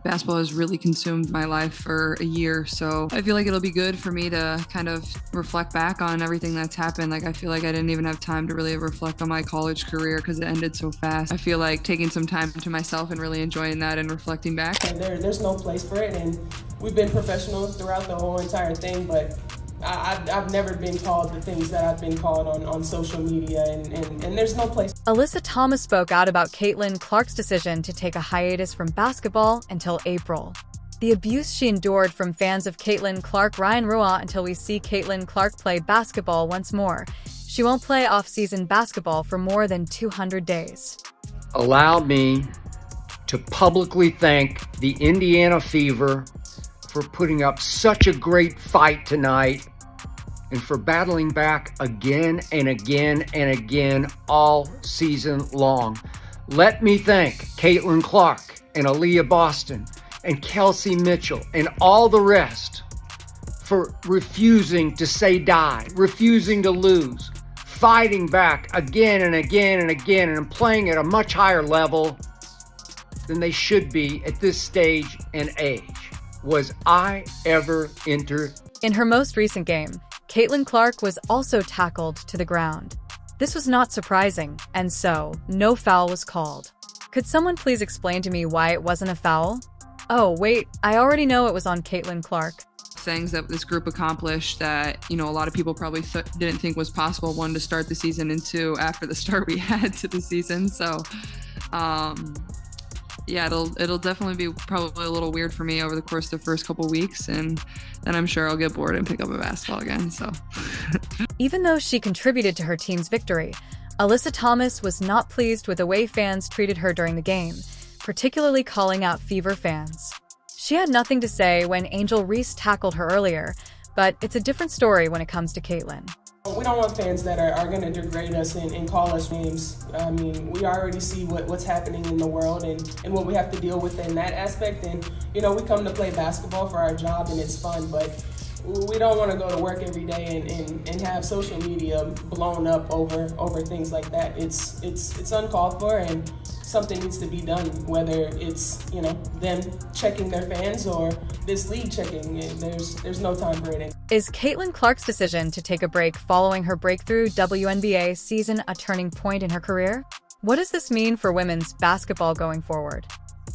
Basketball has really consumed my life for a year, so I feel like it'll be good for me to kind of reflect back on everything that's happened. Like, I feel like I didn't even have time to really reflect on my college career because it ended so fast. I feel like taking some time to myself and really enjoying that and reflecting back. And there's no place for it, and we've been professional throughout the whole entire thing, but I've never been called the things that I've been called on social media, and there's no place. Alyssa Thomas spoke out about Caitlin Clark's decision to take a hiatus from basketball until April. The abuse she endured from fans of Caitlin Clark, Ryan Ruah, until we see Caitlin Clark play basketball once more. She won't play off-season basketball for more than 200 days. Allow me to publicly thank the Indiana Fever for putting up such a great fight tonight and for battling back again and again and again all season long. Let me thank Caitlin Clark and Aaliyah Boston and Kelsey Mitchell and all the rest for refusing to say die, refusing to lose, fighting back again and again and again, and playing at a much higher level than they should be at this stage and age. Was I ever entered? In her most recent game, Caitlin Clark was also tackled to the ground. This was not surprising, and so, no foul was called. Could someone please explain to me why it wasn't a foul? Oh, wait, I already know it was on Caitlin Clark. Things that this group accomplished that, a lot of people probably didn't think was possible, one, to start the season, and two, after the start we had to the season. So, yeah, it'll definitely be probably a little weird for me over the course of the first couple weeks, and then I'm sure I'll get bored and pick up a basketball again. So, even though she contributed to her team's victory, Alyssa Thomas was not pleased with the way fans treated her during the game, particularly calling out Fever fans. She had nothing to say when Angel Reese tackled her earlier, but it's a different story when it comes to Caitlin. We don't want fans that are going to degrade us and call us names. I mean, we already see what's happening in the world and what we have to deal with in that aspect. And, we come to play basketball for our job and it's fun, but we don't want to go to work every day and have social media blown up over things like that. It's uncalled for, and something needs to be done, whether it's, them checking their fans or this league checking. There's no time for it. Is Caitlin Clark's decision to take a break following her breakthrough WNBA season a turning point in her career? What does this mean for women's basketball going forward?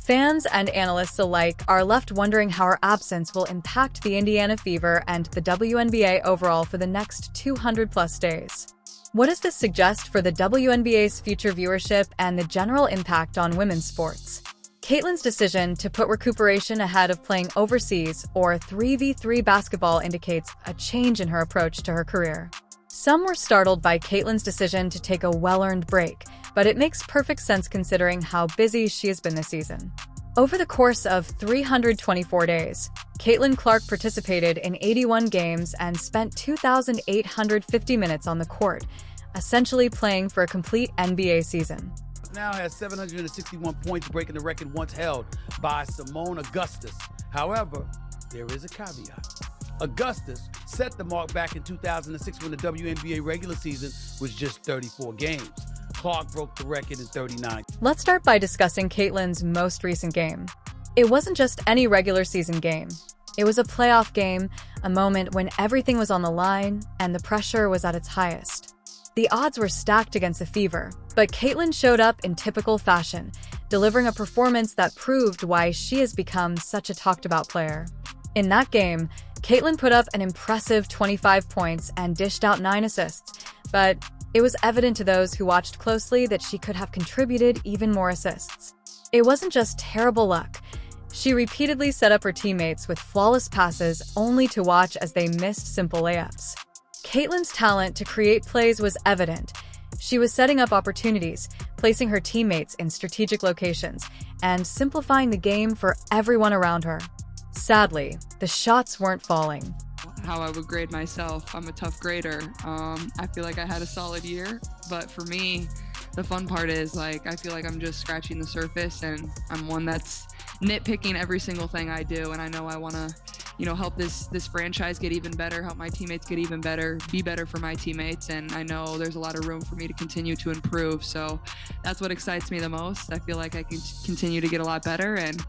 Fans and analysts alike are left wondering how her absence will impact the Indiana Fever and the WNBA overall for the next 200-plus days. What does this suggest for the WNBA's future viewership and the general impact on women's sports? Caitlin's decision to put recuperation ahead of playing overseas or 3v3 basketball indicates a change in her approach to her career. Some were startled by Caitlin's decision to take a well-earned break, but it makes perfect sense considering how busy she has been this season. Over the course of 324 days, Caitlin Clark participated in 81 games and spent 2,850 minutes on the court, essentially playing for a complete NBA season. Now has 761 points, breaking the record once held by Simone Augustus. However, there is a caveat. Augustus set the mark back in 2006 when the WNBA regular season was just 34 games. Clark broke the record in 39. Let's start by discussing Caitlin's most recent game. It wasn't just any regular season game. It was a playoff game, a moment when everything was on the line and the pressure was at its highest. The odds were stacked against the Fever, but Caitlin showed up in typical fashion, delivering a performance that proved why she has become such a talked-about player. In that game, Caitlin put up an impressive 25 points and dished out 9 assists, but it was evident to those who watched closely that she could have contributed even more assists. It wasn't just terrible luck. She repeatedly set up her teammates with flawless passes only to watch as they missed simple layups. Caitlin's talent to create plays was evident. She was setting up opportunities, placing her teammates in strategic locations, and simplifying the game for everyone around her. Sadly, the shots weren't falling. How I would grade myself, I'm a tough grader. I feel like I had a solid year, but for me, the fun part is I feel like I'm just scratching the surface, and I'm one that's nitpicking every single thing I do, and I know I want to help this franchise get even better, help my teammates get even better, be better for my teammates, and I know there's a lot of room for me to continue to improve. So that's what excites me the most. I feel like I can continue to get a lot better, and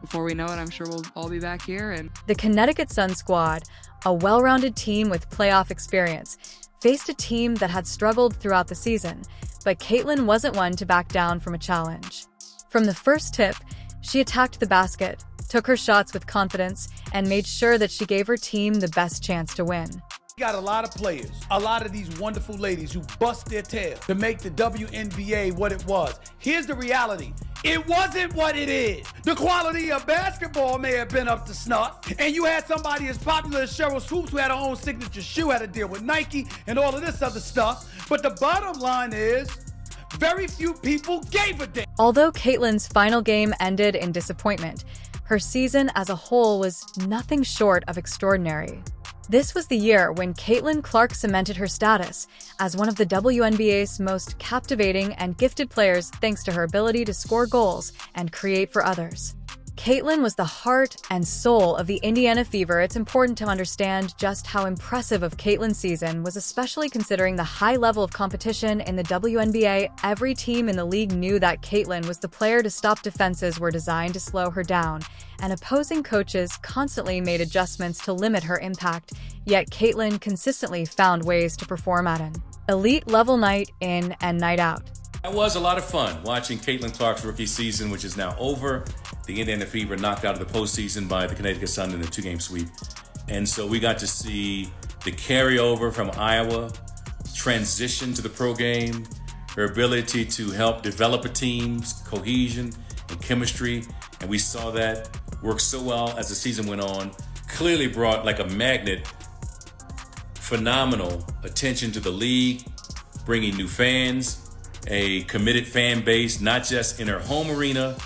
before we know it, I'm sure we'll all be back here. And The Connecticut Sun squad, a well-rounded team with playoff experience, faced a team that had struggled throughout the season, but Caitlin wasn't one to back down from a challenge. From the first tip, she attacked the basket, took her shots with confidence, and made sure that she gave her team the best chance to win. We got a lot of players, a lot of these wonderful ladies who bust their tail to make the WNBA what it was. Here's the reality. It wasn't what it is. The quality of basketball may have been up to snuff, and you had somebody as popular as Cheryl Swoops, who had her own signature shoe, had to deal with Nike and all of this other stuff. But the bottom line is, very few people gave a damn. Although Caitlin's final game ended in disappointment, her season as a whole was nothing short of extraordinary. This was the year when Caitlin Clark cemented her status as one of the WNBA's most captivating and gifted players thanks to her ability to score goals and create for others. Caitlin was the heart and soul of the Indiana Fever. It's important to understand just how impressive of Caitlin's season was, especially considering the high level of competition in the WNBA. Every team in the league knew that Caitlin was the player to stop. Defenses were designed to slow her down, and opposing coaches constantly made adjustments to limit her impact, yet Caitlin consistently found ways to perform at an elite level night in and night out. It was a lot of fun watching Caitlin Clark's rookie season, which is now over. The Indiana Fever knocked out of the postseason by the Connecticut Sun in a 2-game sweep. And so we got to see the carryover from Iowa transition to the pro game, her ability to help develop a team's cohesion and chemistry. And we saw that work so well as the season went on. Clearly brought like a magnet, phenomenal attention to the league, bringing new fans, a committed fan base, not just in her home arena,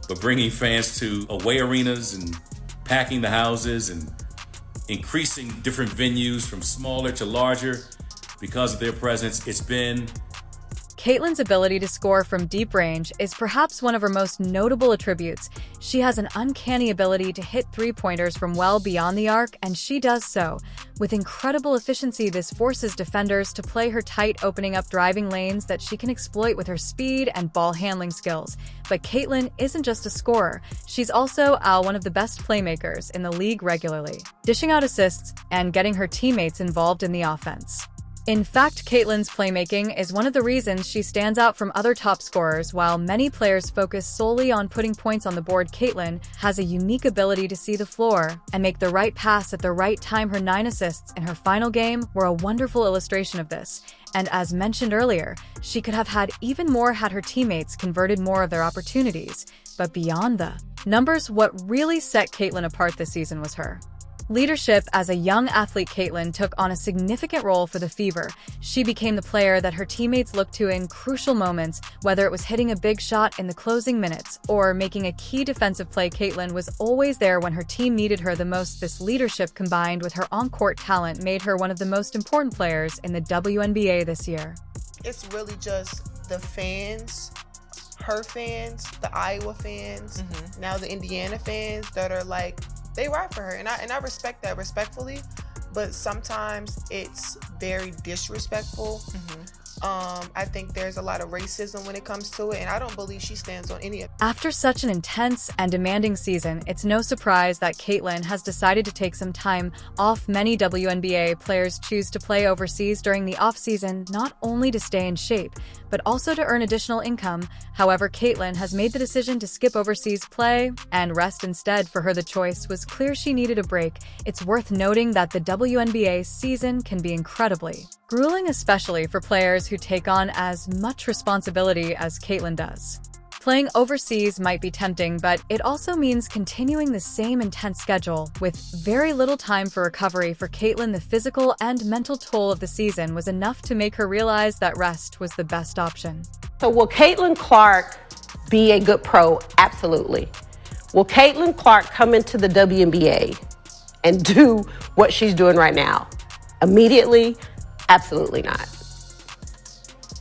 but bringing fans to away arenas and packing the houses and increasing different venues from smaller to larger because of their presence. It's been Caitlin's ability to score from deep range is perhaps one of her most notable attributes. She has an uncanny ability to hit three-pointers from well beyond the arc, and she does so with incredible efficiency. This forces defenders to play her tight, opening up driving lanes that she can exploit with her speed and ball handling skills. But Caitlin isn't just a scorer. She's also one of the best playmakers in the league, regularly dishing out assists and getting her teammates involved in the offense. In fact, Caitlin's playmaking is one of the reasons she stands out from other top scorers. While many players focus solely on putting points on the board, Caitlin has a unique ability to see the floor and make the right pass at the right time. Her 9 assists in her final game were a wonderful illustration of this. And as mentioned earlier, she could have had even more had her teammates converted more of their opportunities. But beyond the numbers, what really set Caitlin apart this season was her leadership. As a young athlete, Caitlin took on a significant role for the Fever. She became the player that her teammates looked to in crucial moments, whether it was hitting a big shot in the closing minutes or making a key defensive play. Caitlin was always there when her team needed her the most. This leadership, combined with her on-court talent, made her one of the most important players in the WNBA this year. It's really just the fans, her fans, the Iowa fans, now the Indiana fans that are like, they ride for her, and I respect that respectfully, but sometimes it's very disrespectful. I think there's a lot of racism when it comes to it, and I don't believe she stands on any of it. After such an intense and demanding season, it's no surprise that Caitlin has decided to take some time off. Many WNBA players choose to play overseas during the off-season, not only to stay in shape, but also to earn additional income. However, Caitlin has made the decision to skip overseas play and rest instead. For her, the choice was clear. She needed a break. It's worth noting that the WNBA season can be incredibly grueling, especially for players who take on as much responsibility as Caitlin does. Playing overseas might be tempting, but it also means continuing the same intense schedule with very little time for recovery. For Caitlin, the physical and mental toll of the season was enough to make her realize that rest was the best option. So will Caitlin Clark be a good pro? Absolutely. Will Caitlin Clark come into the WNBA and do what she's doing right now immediately? Absolutely not.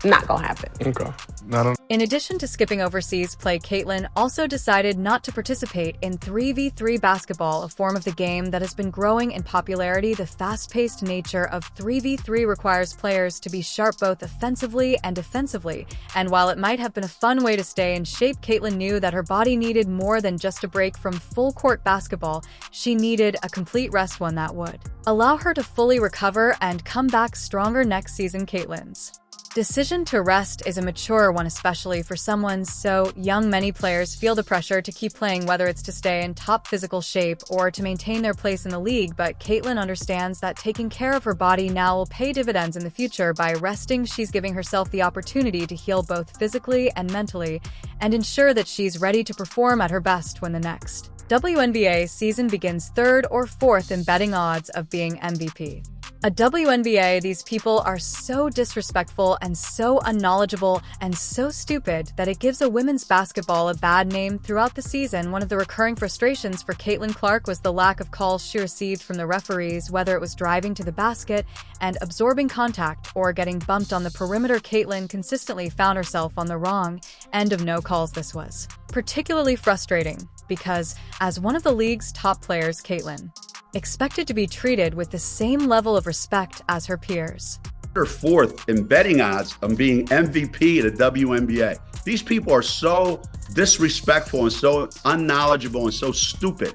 Not gonna happen. Okay. Not on In addition to skipping overseas play, Caitlin also decided not to participate in 3v3 basketball, a form of the game that has been growing in popularity. The fast-paced nature of 3v3 requires players to be sharp both offensively and defensively, and while it might have been a fun way to stay in shape, Caitlin knew that her body needed more than just a break from full-court basketball. She needed a complete rest, one that would allow her to fully recover and come back stronger next season. Caitlin's decision to rest is a mature one, especially for someone so young. Many players feel the pressure to keep playing, whether it's to stay in top physical shape or to maintain their place in the league, but Caitlin understands that taking care of her body now will pay dividends in the future. By resting, she's giving herself the opportunity to heal both physically and mentally and ensure that she's ready to perform at her best when the next WNBA season begins. Third or fourth in betting odds of being MVP. A WNBA, these people are so disrespectful and so unknowledgeable and so stupid that it gives a women's basketball a bad name throughout the season. One of the recurring frustrations for Caitlin Clark was the lack of calls she received from the referees, whether it was driving to the basket and absorbing contact or getting bumped on the perimeter. Caitlin consistently found herself on the wrong end of no calls. This was particularly frustrating because, as one of the league's top players, Caitlin expected to be treated with the same level of respect as her peers. Or fourth in betting odds of being MVP of the WNBA. These people are so disrespectful and so unknowledgeable and so stupid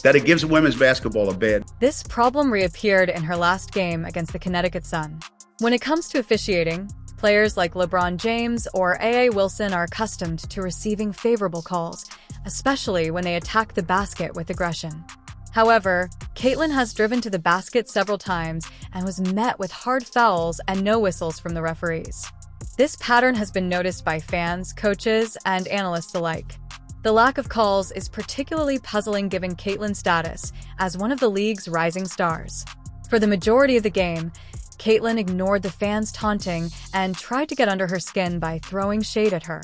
that it gives women's basketball a bad. This problem reappeared in her last game against the Connecticut Sun. When it comes to officiating, players like LeBron James or A.A. Wilson are accustomed to receiving favorable calls, especially when they attack the basket with aggression. However, Caitlin has driven to the basket several times and was met with hard fouls and no whistles from the referees. This pattern has been noticed by fans, coaches, and analysts alike. The lack of calls is particularly puzzling given Caitlin's status as one of the league's rising stars. For the majority of the game, Caitlin ignored the fans' taunting and tried to get under her skin by throwing shade at her.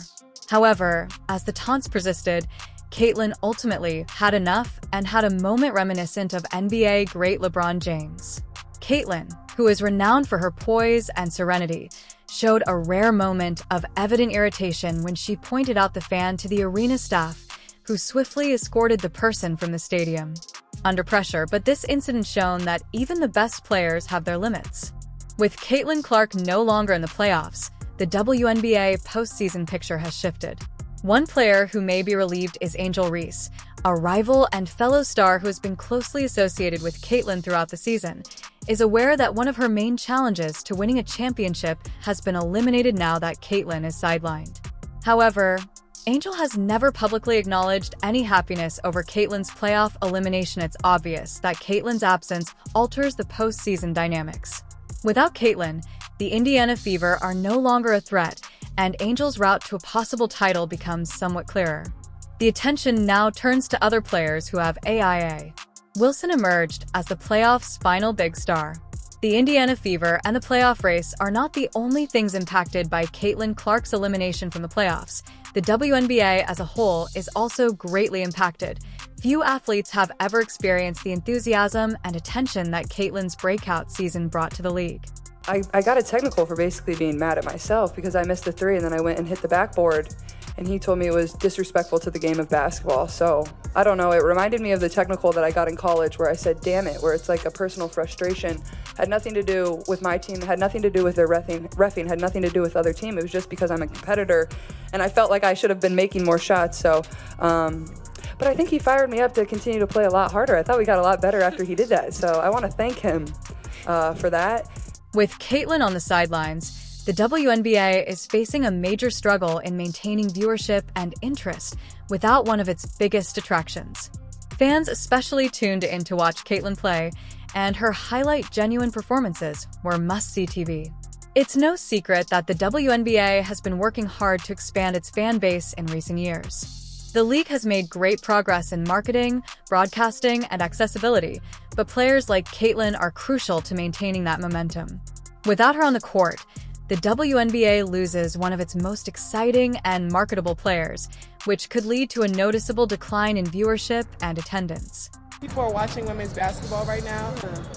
However, as the taunts persisted, Caitlin ultimately had enough and had a moment reminiscent of NBA great LeBron James. Caitlin, who is renowned for her poise and serenity, showed a rare moment of evident irritation when she pointed out the fan to the arena staff, who swiftly escorted the person from the stadium under pressure. But this incident shown that even the best players have their limits. With Caitlin Clark no longer in the playoffs, the WNBA postseason picture has shifted. One player who may be relieved is Angel Reese, a rival and fellow star who has been closely associated with Caitlin throughout the season, is aware that one of her main challenges to winning a championship has been eliminated now that Caitlin is sidelined. However, Angel has never publicly acknowledged any happiness over Caitlin's playoff elimination. It's obvious that Caitlin's absence alters the postseason dynamics. Without Caitlin, the Indiana Fever are no longer a threat, and Angel's route to a possible title becomes somewhat clearer. The attention now turns to other players who have AIA. Wilson emerged as the playoffs' final big star. The Indiana Fever and the playoff race are not the only things impacted by Caitlin Clark's elimination from the playoffs. The WNBA as a whole is also greatly impacted. Few athletes have ever experienced the enthusiasm and attention that Caitlin's breakout season brought to the league. I got a technical for basically being mad at myself because I missed the three and then I went and hit the backboard, and he told me it was disrespectful to the game of basketball. So I don't know, it reminded me of the technical that I got in college where I said damn it, where it's like a personal frustration. Had nothing to do with my team, had nothing to do with their reffing, had nothing to do with other team. It was just because I'm a competitor and I felt like I should have been making more shots. So but I think he fired me up to continue to play a lot harder. I thought we got a lot better after he did that. So I want to thank him for that. With Caitlin on the sidelines, the WNBA is facing a major struggle in maintaining viewership and interest without one of its biggest attractions. Fans especially tuned in to watch Caitlin play, and her highlight genuine performances were must-see TV. It's no secret that the WNBA has been working hard to expand its fan base in recent years. The league has made great progress in marketing, broadcasting, and accessibility, but players like Caitlin are crucial to maintaining that momentum. Without her on the court, the WNBA loses one of its most exciting and marketable players, which could lead to a noticeable decline in viewership and attendance. People are watching women's basketball right now.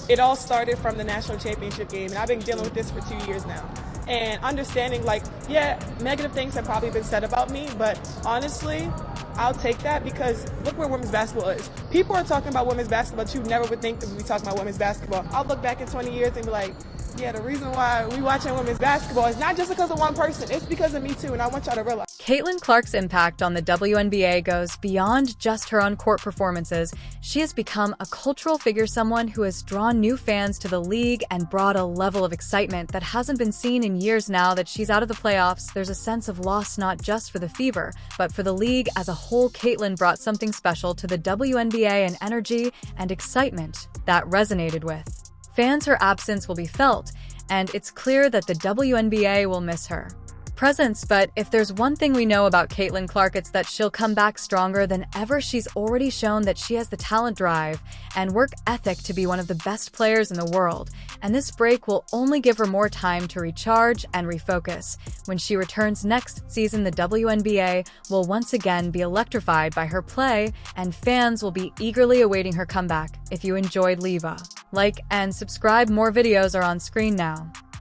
It all started from the national championship game, and I've been dealing with this for 2 years now. and understanding, like, yeah, negative things have probably been said about me, but honestly, I'll take that because look where women's basketball is. People are talking about women's basketball, but you never would think that we'd be talking about women's basketball. I'll look back in 20 years and be like, yeah, the reason why we watching women's basketball is not just because of one person, it's because of me too, and I want y'all to realize. Caitlin Clark's impact on the WNBA goes beyond just her on-court performances. She has become a cultural figure, someone who has drawn new fans to the league and brought a level of excitement that hasn't been seen in years. Now that she's out of the playoffs, there's a sense of loss not just for the Fever, but for the league as a whole. Caitlin brought something special to the WNBA, an energy and excitement that resonated with fans. Her absence will be felt, and it's clear that the WNBA will miss her presence. But if there's one thing we know about Caitlin Clark, it's that she'll come back stronger than ever. She's already shown that she has the talent, drive, and work ethic to be one of the best players in the world, and this break will only give her more time to recharge and refocus. When she returns next season, the WNBA will once again be electrified by her play, and fans will be eagerly awaiting her comeback. If you enjoyed, leave a like and subscribe. More videos are on screen now.